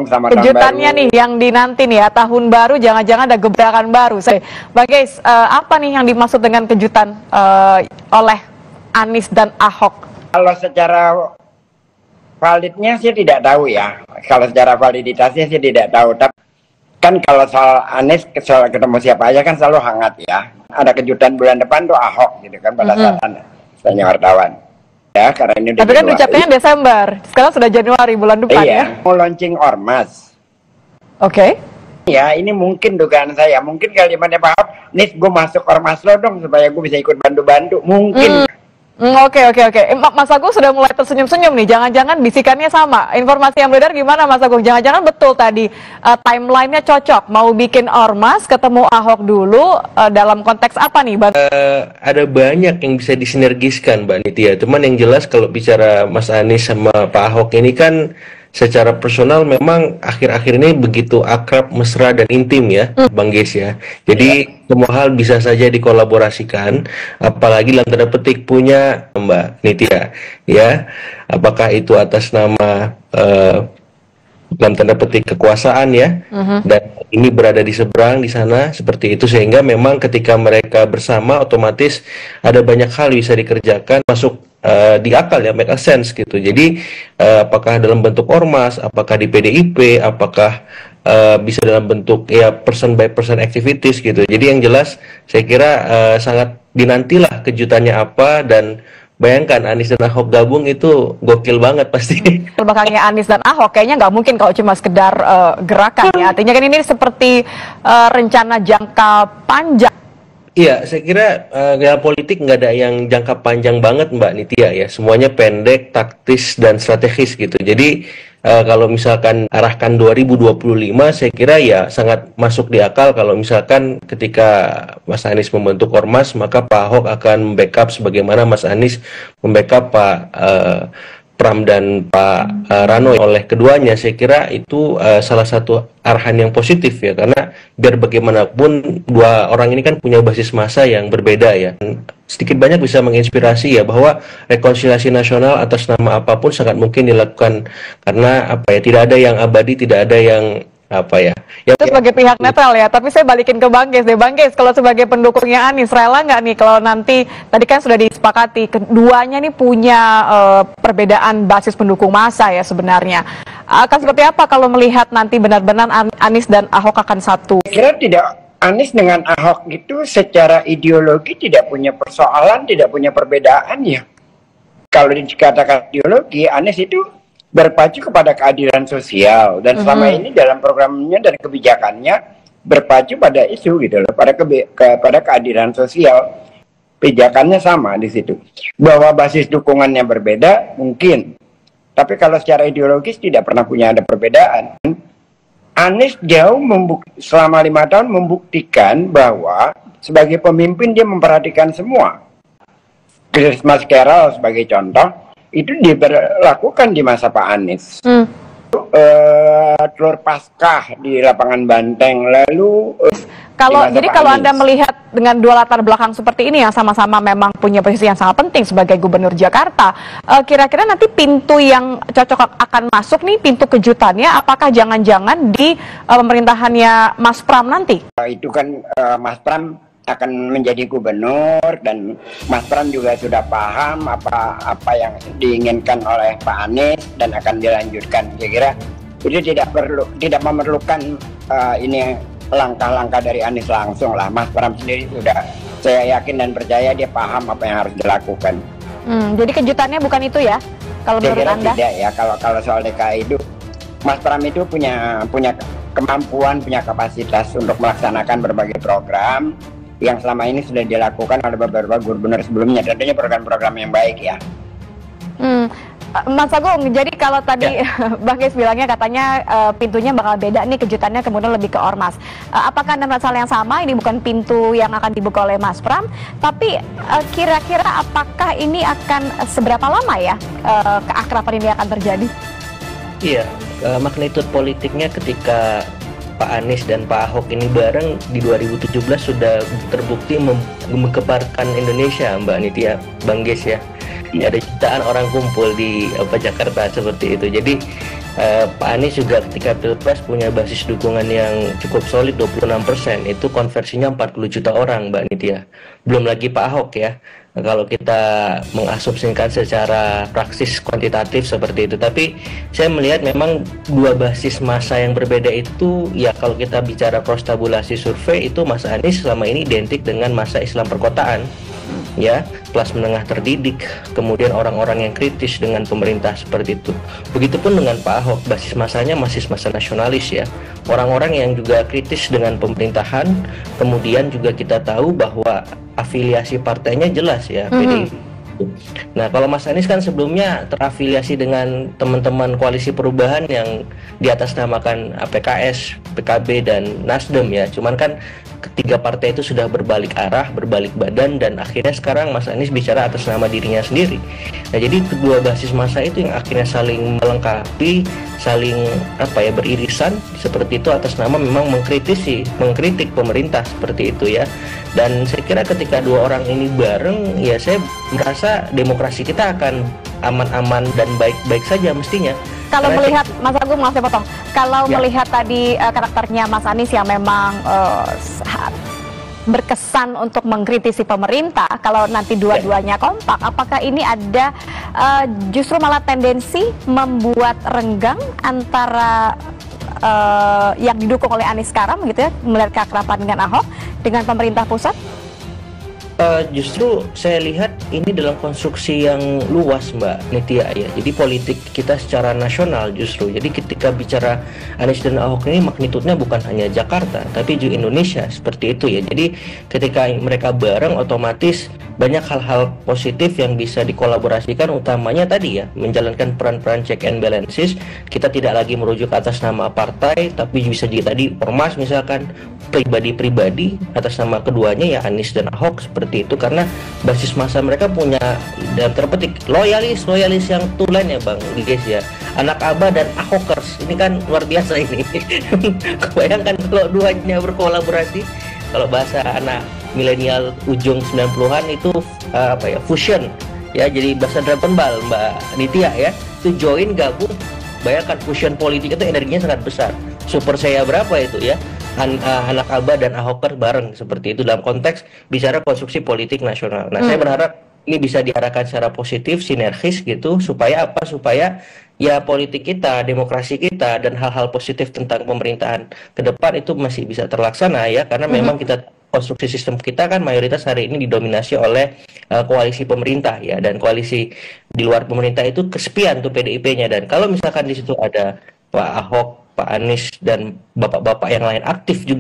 dong, selamat tahun Kejutannya baru. nih yang dinanti nih ya, tahun baru jangan-jangan ada gebrakan baru. Bang Geis, apa nih yang dimaksud dengan kejutan oleh Anies dan Ahok? Kalau secara validnya sih tidak tahu ya. Kalau secara validitasnya sih tidak tahu. Tapi kan kalau soal Anies, soal ketemu siapa aja kan selalu hangat ya. Ada kejutan bulan depan tuh Ahok gitu kan pada saat tanya wartawan. Ya, karena ini Tapi kan ucapnya Desember, sekarang sudah Januari bulan depan ya. Mau launching ormas. Oke. Ya, ini mungkin dugaan saya. Mungkin kalimatnya Pak Ahok, nih gue masuk ormas lo dong supaya gue bisa ikut bantu-bantu. Mungkin. Oke. Mas Agung sudah mulai tersenyum-senyum nih. Jangan-jangan bisikannya sama. Informasi yang beredar gimana Mas Agung? Jangan-jangan betul tadi timelinenya cocok. Mau bikin ormas, ketemu Ahok dulu. Dalam konteks apa nih, Bang? Ada banyak yang bisa disinergiskan, Mbak Nitya. Cuman yang jelas kalau bicara Mas Anies sama Pak Ahok ini kan secara personal memang akhir-akhir ini begitu akrab, mesra, dan intim ya, Bang Geis ya. Jadi semua hal bisa saja dikolaborasikan, apalagi dalam tanda petik punya Mbak Nitya ya. Apakah itu atas nama dalam tanda petik kekuasaan ya, dan ini berada di seberang di sana seperti itu, sehingga memang ketika mereka bersama otomatis ada banyak hal bisa dikerjakan, masuk di akal ya, make a sense gitu. Jadi apakah dalam bentuk ormas, apakah di PDIP, apakah bisa dalam bentuk ya person by person activities gitu. Jadi yang jelas saya kira sangat dinantilah kejutannya apa, dan bayangkan Anies dan Ahok gabung itu gokil banget pasti. Belakangnya Anies dan Ahok kayaknya nggak mungkin kalau cuma sekedar gerakan ya. Artinya kan ini seperti rencana jangka panjang. Iya, saya kira real politik nggak ada yang jangka panjang banget Mbak Nitya ya. Semuanya pendek, taktis, dan strategis gitu. Jadi kalau misalkan arahkan 2025, saya kira ya sangat masuk di akal kalau misalkan ketika Mas Anies membentuk ormas, maka Pak Ahok akan membackup sebagaimana Mas Anies membackup Pak Pram dan Pak Rano. Oleh keduanya saya kira itu salah satu arahan yang positif ya, karena biar bagaimanapun dua orang ini kan punya basis massa yang berbeda ya. Sedikit banyak bisa menginspirasi ya, bahwa rekonsiliasi nasional atas nama apapun sangat mungkin dilakukan, karena apa ya, tidak ada yang abadi, tidak ada yang apa ya. Itu sebagai pihak netral ya, tapi saya balikin ke Bang Geis deh. Bang Geis, kalau sebagai pendukungnya Anies, rela nggak nih kalau nanti, tadi kan sudah disepakati, keduanya nih punya perbedaan basis pendukung massa ya sebenarnya. Akan seperti apa kalau melihat nanti benar-benar Anies dan Ahok akan satu? Kira tidak, Anies dengan Ahok itu secara ideologi tidak punya persoalan, tidak punya perbedaan ya. Kalau dikatakan ideologi, Anies itu berpacu kepada keadilan sosial, dan selama ini dalam programnya dan kebijakannya berpacu pada isu gitu loh, pada keadilan sosial. Pijakannya sama di situ. Bahwa basis dukungannya berbeda mungkin, tapi kalau secara ideologis tidak pernah punya ada perbedaan. Anies jauh selama 5 tahun membuktikan bahwa sebagai pemimpin dia memperhatikan semua. Mas Carol sebagai contoh itu diberlakukan di masa Pak Anies. Telur Paskah di lapangan Banteng, lalu kalau Anda melihat dengan dua latar belakang seperti ini yang sama-sama memang punya posisi yang sangat penting sebagai Gubernur Jakarta, kira-kira nanti pintu yang cocok akan masuk nih, pintu kejutannya, apakah jangan-jangan di pemerintahannya Mas Pram nanti? Itu kan Mas Pram akan menjadi gubernur, dan Mas Pram juga sudah paham apa yang diinginkan oleh Pak Anies dan akan dilanjutkan. Saya kira itu tidak memerlukan ini langkah-langkah dari Anies langsung lah. Mas Pram sendiri sudah, saya yakin dan percaya dia paham apa yang harus dilakukan. Jadi kejutannya bukan itu ya, kalau menurut Anda? Tidak ya, kalau soal DKI itu Mas Pram itu punya kemampuan, punya kapasitas untuk melaksanakan berbagai program yang selama ini sudah dilakukan oleh beberapa gubernur sebelumnya, tentunya program-program yang baik ya. Mas Agung, jadi kalau tadi Bang Geis bilangnya katanya pintunya bakal beda nih, kejutannya kemudian lebih ke ormas. Apakah Anda merasa hal yang sama? Ini bukan pintu yang akan dibuka oleh Mas Pram, tapi kira-kira apakah ini akan seberapa lama ya keakraban ini akan terjadi? Iya, magnitude politiknya ketika Pak Anies dan Pak Ahok ini bareng di 2017 sudah terbukti menggeparkan Indonesia, Mbak Nitya, Bang Geis ya. Ada jutaan orang kumpul di Jakarta seperti itu. Jadi Pak Anies juga ketika Pilpres punya basis dukungan yang cukup solid 26%, itu konversinya 40 juta orang Mbak Nitya. Belum lagi Pak Ahok ya. Kalau kita mengasumsikan secara praksis kuantitatif seperti itu, tapi saya melihat memang dua basis massa yang berbeda itu ya. Kalau kita bicara cross tabulasi survei, itu Mas Anies selama ini identik dengan massa Islam perkotaan ya, kelas menengah terdidik, kemudian orang-orang yang kritis dengan pemerintah seperti itu. Begitupun dengan Pak Ahok, basis masanya masih massa nasionalis ya, orang-orang yang juga kritis dengan pemerintahan. Kemudian juga kita tahu bahwa afiliasi partainya jelas ya, PDIP. Nah, kalau Mas Anies kan sebelumnya terafiliasi dengan teman-teman koalisi perubahan yang diatasnamakan PKS, PKB, dan Nasdem ya. Cuman kan ketiga partai itu sudah berbalik arah, berbalik badan, dan akhirnya sekarang Mas Anies bicara atas nama dirinya sendiri. Nah, jadi kedua basis massa itu yang akhirnya saling melengkapi, saling beririsan seperti itu atas nama memang mengkritik pemerintah seperti itu ya. Dan saya kira ketika dua orang ini bareng ya, saya merasa demokrasi kita akan aman-aman dan baik-baik saja mestinya. Kalau Karena melihat Mas Agung, maaf saya potong. Kalau Ya. melihat tadi karakternya Mas Anies yang memang berkesan untuk mengkritisi pemerintah, kalau nanti dua-duanya kompak, apakah ini ada justru malah tendensi membuat renggang antara yang didukung oleh Anies sekarang gitu ya, melihat keakraban dengan Ahok dengan pemerintah pusat? Justru saya lihat ini dalam konstruksi yang luas Mbak Nitya ya. Jadi politik kita secara nasional justru. Jadi ketika bicara Anies dan Ahok ini magnitudenya bukan hanya Jakarta, tapi juga Indonesia seperti itu ya. Jadi ketika mereka bareng otomatis banyak hal-hal positif yang bisa dikolaborasikan, utamanya tadi ya menjalankan peran-peran check and balances. Kita tidak lagi merujuk atas nama partai, tapi bisa juga tadi ormas misalkan, pribadi-pribadi atas nama keduanya ya, Anies dan Ahok seperti itu, karena basis massa mereka punya dalam terpetik loyalis yang tulen ya Bang guys ya, anak Abah dan Ahokers ini kan luar biasa ini. Kebayangkan kalau duanya berkolaborasi, kalau bahasa anak milenial ujung 90-an itu fusion ya, jadi bahasa Dragon Ball Mbak Nitya ya, itu join gabung, bayangkan fusion politik itu energinya sangat besar. Super saya berapa itu ya, anak Abah dan Ahoker bareng seperti itu dalam konteks bicara konstruksi politik nasional. Nah, saya berharap ini bisa diarahkan secara positif, sinergis gitu, supaya ya politik kita, demokrasi kita, dan hal-hal positif tentang pemerintahan ke depan itu masih bisa terlaksana ya, karena memang kita konstruksi sistem kita kan mayoritas hari ini didominasi oleh koalisi pemerintah ya, dan koalisi di luar pemerintah itu kesepian tuh PDIP-nya. Dan kalau misalkan di situ ada Pak Ahok, Pak Anies, dan bapak-bapak yang lain aktif juga